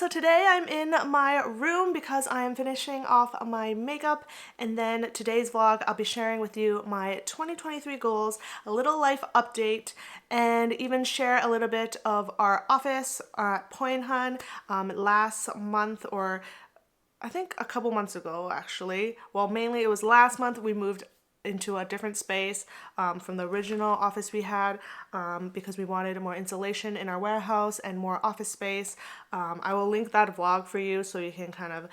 so today I'm in my room because I am finishing off my makeup, and then today's vlog I'll be sharing with you my 2023 goals, a little life update, and even share a little bit of our office at Poi Hun last month, or I think a couple months ago actually. Well, mainly it was last month we moved into a different space from the original office we had because we wanted more insulation in our warehouse and more office space. I will link that vlog for you so you can kind of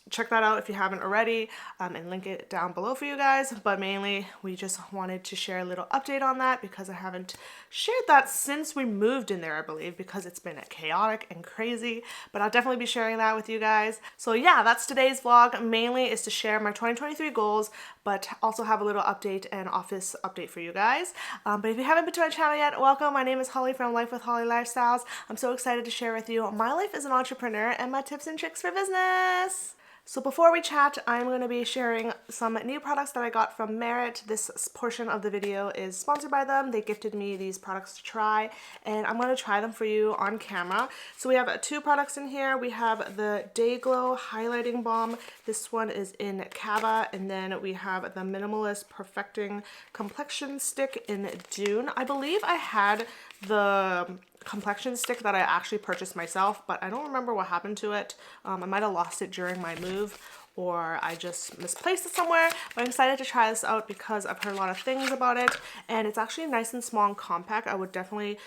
check that out if you haven't already, and link it down below for you guys. But mainly we just wanted to share a little update on that because I haven't shared that since we moved in there, I believe, because it's been chaotic and crazy. But I'll definitely be sharing that with you guys. So yeah, that's today's vlog. Mainly is to share my 2023 goals, but also have a little update and office update for you guys. But if you haven't been to my channel yet, welcome. My name is Holly from Life with Holly Lifestyles. I'm so excited to share with you my life as an entrepreneur and my tips and tricks for business. So before we chat, I'm going to be sharing some new products that I got from Merit. This portion of the video is sponsored by them. They gifted me these products to try, and I'm going to try them for you on camera. So we have two products in here. We have the Day Glow Highlighting Balm. This one is in Cava, and then we have the Minimalist Perfecting Complexion Stick in Dune. I believe I had the complexion stick that I actually purchased myself, but I don't remember what happened to it. I might have lost it during my move, or I just misplaced it somewhere. But I'm excited to try this out because I've heard a lot of things about it, and it's actually nice and small and compact. I would definitely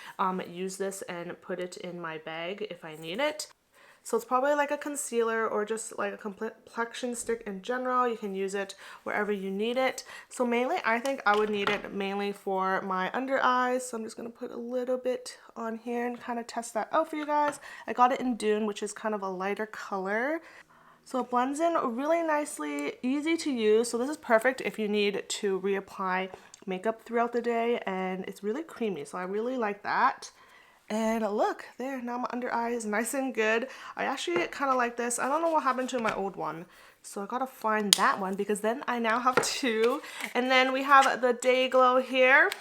use this and put it in my bag if I need it. So it's probably like a concealer or just like a complexion stick in general. You can use it wherever you need it. So mainly, I think I would need it mainly for my under eyes. So I'm just going to put a little bit on here and kind of test that out for you guys. I got it in Dune, which is kind of a lighter color. So it blends in really nicely, easy to use. So this is perfect if you need to reapply makeup throughout the day, and it's really creamy. So I really like that. And look, there, now my under eye is nice and good. I actually kind of like this. I don't know what happened to my old one, so I gotta find that one because then I now have two. And then we have the Day Glow here.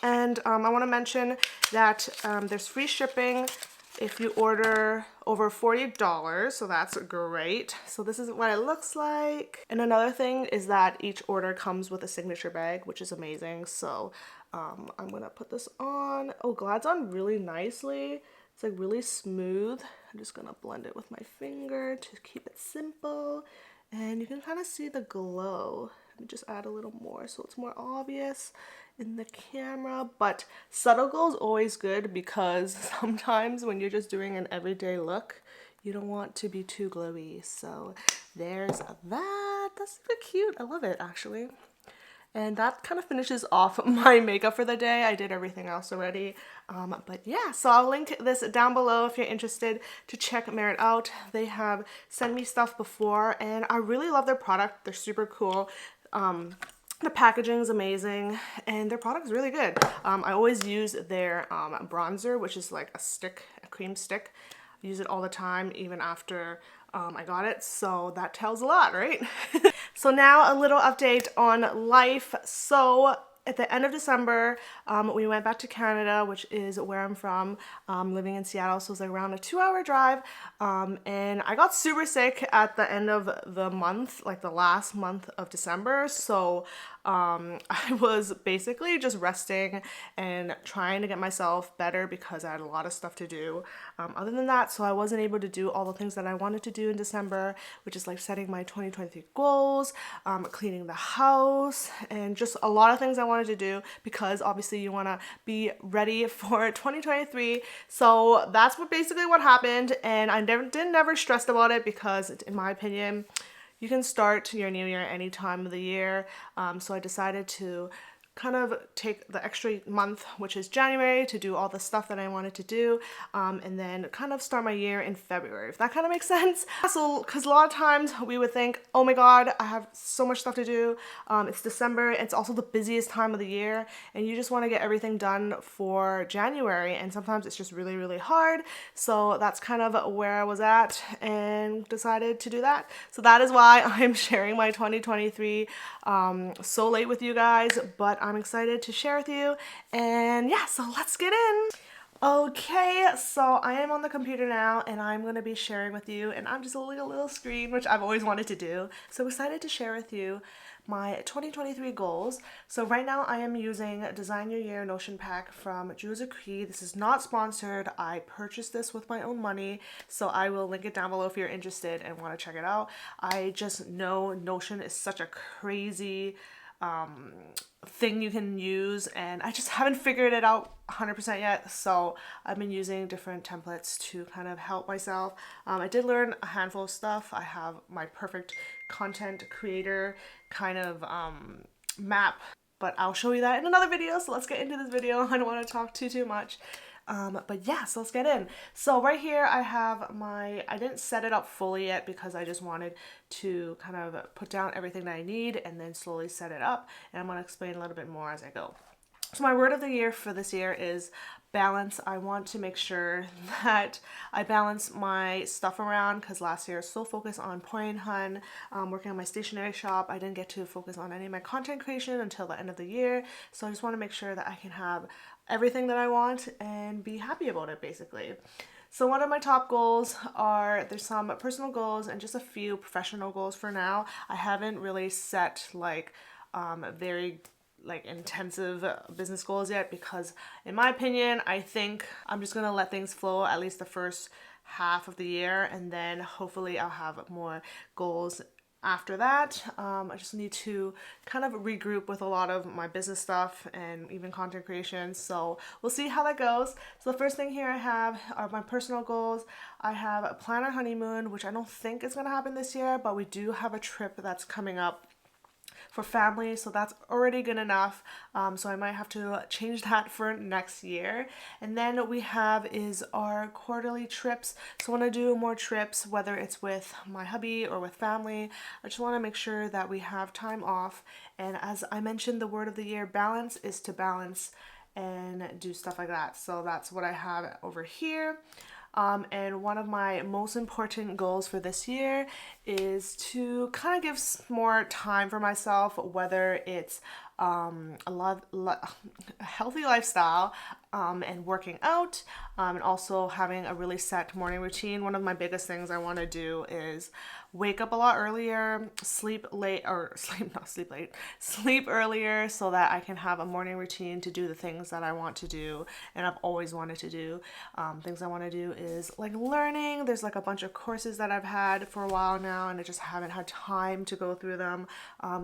And I want to mention that there's free shipping if you order over $40, so that's great. So this is what it looks like. And another thing is that each order comes with a signature bag, which is amazing. So I'm gonna put this on. Oh, glides on really nicely. It's like really smooth. I'm just gonna blend it with my finger to keep it simple. And you can kind of see the glow. Let me just add a little more so it's more obvious in the camera. But subtle glow is always good because sometimes when you're just doing an everyday look, you don't want to be too glowy. So there's that. That's super cute. I love it actually. And that kind of finishes off my makeup for the day. I did everything else already. But yeah, so I'll link this down below if you're interested to check Merit out. They have sent me stuff before, and I really love their product. They're super cool. The packaging is amazing, and their product is really good. I always use their bronzer, which is like a stick, a cream stick. I use it all the time, even after I got it, so that tells a lot, right? So now a little update on life. So at the end of December, we went back to Canada, which is where I'm from, living in Seattle, so it's like around a 2-hour drive, and I got super sick at the end of the month, like the last month of December, so I was basically just resting and trying to get myself better because I had a lot of stuff to do other than that. So I wasn't able to do all the things that I wanted to do in December, which is like setting my 2023 goals, cleaning the house, and just a lot of things I wanted to do because obviously you want to be ready for 2023. So that's basically what happened, and I never stressed about it because in my opinion, you can start your new year any time of the year. So I decided to kind of take the extra month, which is January, to do all the stuff that I wanted to do, and then kind of start my year in February, if that kind of makes sense. So, because a lot of times we would think, oh my god, I have so much stuff to do, it's December, it's also the busiest time of the year, and you just want to get everything done for January, and sometimes it's just really, really hard. So that's kind of where I was at and decided to do that. So that is why I'm sharing my 2023 so late with you guys, but I'm excited to share with you. And yeah, so let's get in. Okay, so I am on the computer now and I'm going to be sharing with you, and I'm just a little screen, which I've always wanted to do. So excited to share with you my 2023 goals. So right now I am using Design Your Year Notion Pack from Jules Acree. This is not sponsored. I purchased this with my own money, so I will link it down below if you're interested and want to check it out. I just know Notion is such a crazy thing you can use, and I just haven't figured it out 100% yet, so I've been using different templates to kind of help myself. I did learn a handful of stuff. I have my perfect content creator kind of map, but I'll show you that in another video, so let's get into this video. I don't want to talk too much. But yeah, so let's get in. So right here I have I didn't set it up fully yet because I just wanted to kind of put down everything that I need and then slowly set it up. And I'm going to explain a little bit more as I go. So my word of the year for this year is balance. I want to make sure that I balance my stuff around because last year I was so focused on Poi Hun, working on my stationery shop. I didn't get to focus on any of my content creation until the end of the year. So I just want to make sure that I can have everything that I want and be happy about it, basically. So one of my top goals there's some personal goals and just a few professional goals for now. I haven't really set very intensive business goals yet because in my opinion, I think I'm just gonna let things flow at least the first half of the year, and then hopefully I'll have more goals after that. I just need to kind of regroup with a lot of my business stuff and even content creation, so we'll see how that goes. So the first thing here I have are my personal goals. I have a plan our honeymoon, which I don't think is going to happen this year, but we do have a trip that's coming up for family, so that's already good enough. So I might have to change that for next year. And then we have is our quarterly trips. So I want to do more trips, whether it's with my hubby or with family. I just want to make sure that we have time off. And as I mentioned, the word of the year, balance, is to balance and do stuff like that. So that's what I have over here. And one of my most important goals for this year is to kind of give more time for myself, whether it's a healthy lifestyle and working out, and also having a really set morning routine. One of my biggest things I want to do is wake up a lot earlier, sleep earlier so that I can have a morning routine to do the things that I want to do and I've always wanted to do. Things I want to do is like learning. There's like a bunch of courses that I've had for a while now and I just haven't had time to go through them.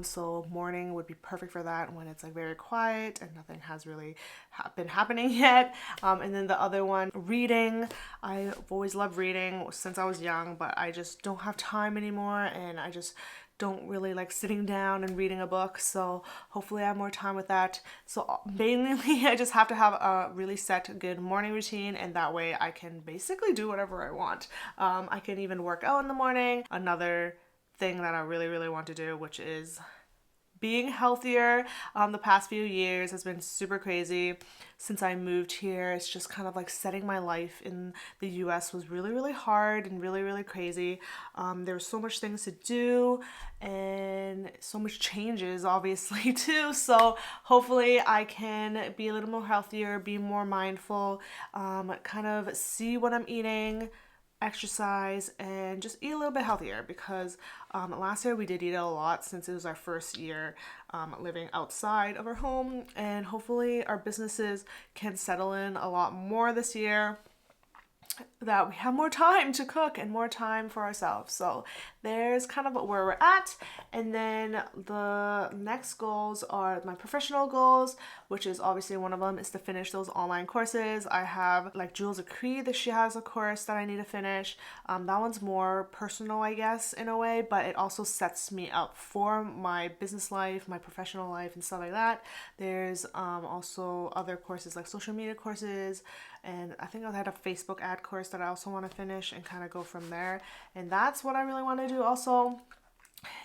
So morning would be perfect for that when it's like very quiet and nothing has really been happening yet. And then the other one, reading. I've always loved reading since I was young, but I just don't have time anymore and I just don't really like sitting down and reading a book, so hopefully I have more time with that. So mainly I just have to have a really set good morning routine, and that way I can basically do whatever I want. I can even work out in the morning. Another thing that I really want to do, which is being healthier. The past few years has been super crazy. Since I moved here, it's just kind of like setting my life in the US was really hard and really crazy. There was so much things to do and so much changes obviously too. So hopefully I can be a little more healthier, be more mindful, kind of see what I'm eating, exercise, and just eat a little bit healthier because last year we did eat a lot since it was our first year living outside of our home, and hopefully our businesses can settle in a lot more this year, that we have more time to cook and more time for ourselves. So there's kind of where we're at. And then the next goals are my professional goals, which is obviously one of them is to finish those online courses. I have like Jules Acree, that she has a course that I need to finish. That one's more personal, I guess, in a way, but it also sets me up for my business life, my professional life, and stuff like that. There's also other courses like social media courses, and I think I had a Facebook ad course that I also want to finish and kind of go from there. And that's what I really want to do also.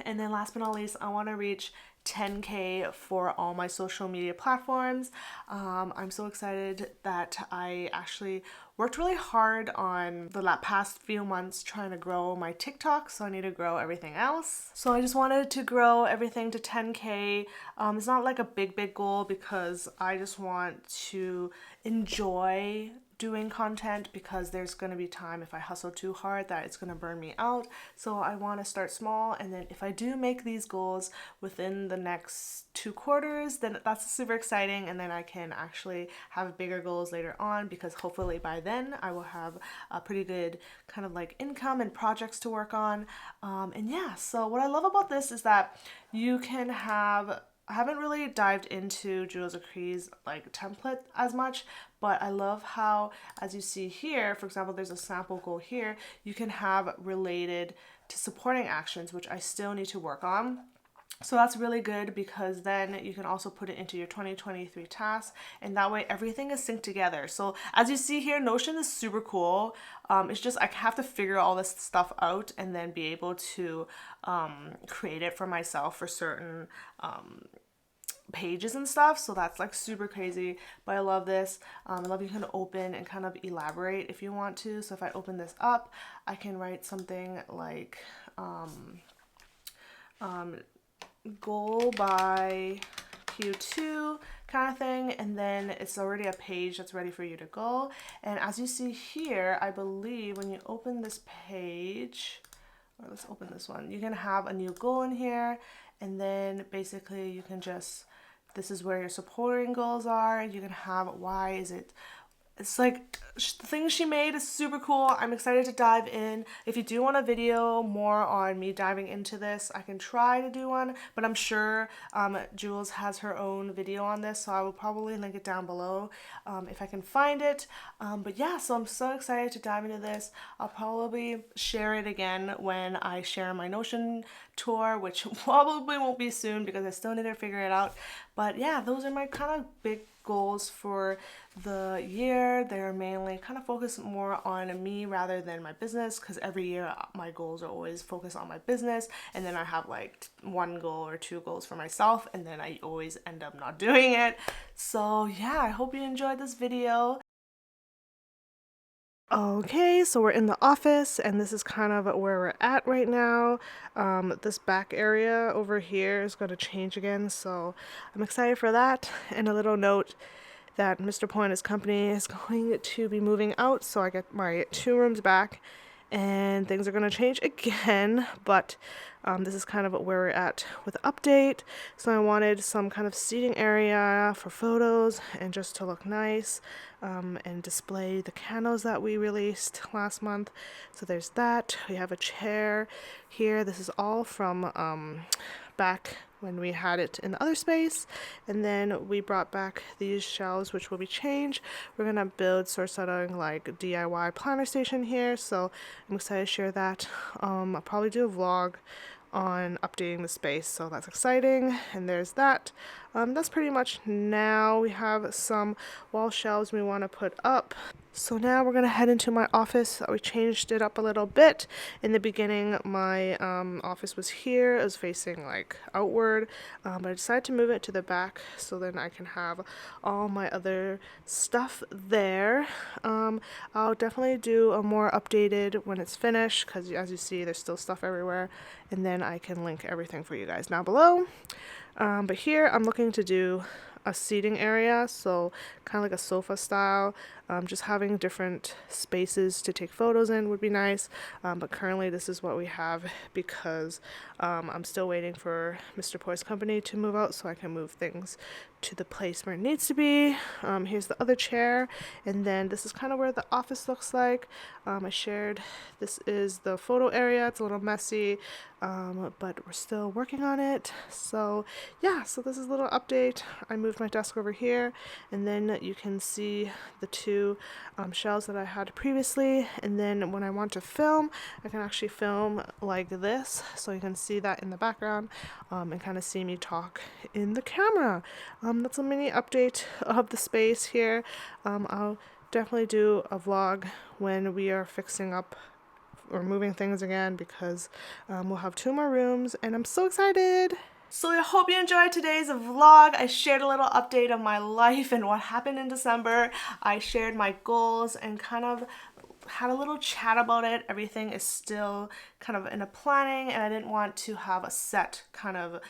And then last but not least, I want to reach 10K for all my social media platforms. I'm so excited that I actually worked really hard on the past few months trying to grow my TikTok, so I need to grow everything else. So I just wanted to grow everything to 10K. It's not like a big goal because I just want to enjoy doing content because there's going to be time if I hustle too hard that it's going to burn me out. So I want to start small, and then if I do make these goals within the next 2 quarters, then that's super exciting, and then I can actually have bigger goals later on because hopefully by then I will have a pretty good kind of like income and projects to work on. And yeah, so what I love about this is that you can have, I haven't really dived into Jules Acree's like template as much, but I love how, as you see here, for example, there's a sample goal here, you can have related to supporting actions, which I still need to work on. So that's really good because then you can also put it into your 2023 tasks, and that way everything is synced together. So as you see here, Notion is super cool. It's just I have to figure all this stuff out and then be able to create it for myself for certain pages and stuff. So that's like super crazy, but I love this. I love you can open and kind of elaborate if you want to. So if I open this up, I can write something like goal by Q2 kind of thing, and then it's already a page that's ready for you to go. And as you see here, I believe when you open this page, or let's open this one, you can have a new goal in here, and then basically you can just, this is where your supporting goals are. You can have why is it, it's like the things she made is super cool. I'm excited to dive in. If you do want a video more on me diving into this, I can try to do one, but I'm sure Jules has her own video on this, so I will probably link it down below if I can find it. But yeah, so I'm so excited to dive into this. I'll probably share it again when I share my Notion tour, which probably won't be soon because I still need to figure it out. But yeah, those are my kind of big goals for the year. They're mainly kind of focused more on me rather than my business, because every year my goals are always focused on my business, and then I have like 1 goal or 2 goals for myself, and then I always end up not doing it. So yeah, I hope you enjoyed this video. Okay, so we're in the office, and this is kind of where we're at right now. This back area over here is going to change again, so I'm excited for that. And a little note that Mr. Poi and his company is going to be moving out, so I get my 2 rooms back, and things are going to change again, but this is kind of where we're at with the update. So I wanted some kind of seating area for photos and just to look nice, and display the candles that we released last month. So there's that. We have a chair here. This is all from back when we had it in the other space, and then we brought back these shelves, which will be changed. We're gonna build sort of like DIY planner station here, so I'm excited to share that. I'll probably do a vlog on updating the space, so that's exciting. And there's that. That's pretty much now. We have some wall shelves we want to put up. So now we're gonna head into my office. We changed it up a little bit. In the beginning, my office was here. It was facing like outward, but I decided to move it to the back so then I can have all my other stuff there. I'll definitely do a more updated when it's finished, because as you see, there's still stuff everywhere, and then I can link everything for you guys down below. But here I'm looking to do a seating area, so kind of like a sofa style. Just having different spaces to take photos in would be nice, but currently this is what we have because I'm still waiting for Mr. Poi's company to move out so I can move things to the place where it needs to be. Here's the other chair, and then this is kind of where the office looks like. I shared, this is the photo area. It's a little messy, but we're still working on it. So yeah, so this is a little update. I moved my desk over here, and then you can see the 2 shelves that I had previously. And then when I want to film, I can actually film like this, so you can see that in the background, and kind of see me talk in the camera. That's a mini update of the space here. I'll definitely do a vlog when we are fixing up or moving things again, because we'll have 2 more rooms, and I'm so excited. So I hope you enjoyed today's vlog. I shared a little update of my life and what happened in December. I shared my goals and kind of had a little chat about it. Everything is still kind of in a planning, and I didn't want to have a set kind of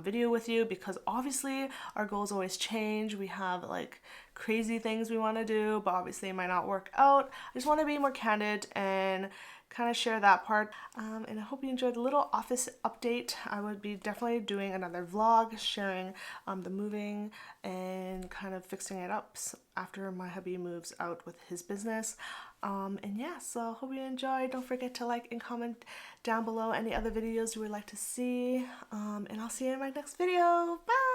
video with you because obviously our goals always change. We have like crazy things we want to do, but obviously it might not work out. I just want to be more candid and kind of share that part. And I hope you enjoyed the little office update. I would be definitely doing another vlog sharing the moving and kind of fixing it up after my hubby moves out with his business. And yeah, so hope you enjoyed. Don't forget to like and comment down below any other videos you would like to see. And I'll see you in my next video. Bye!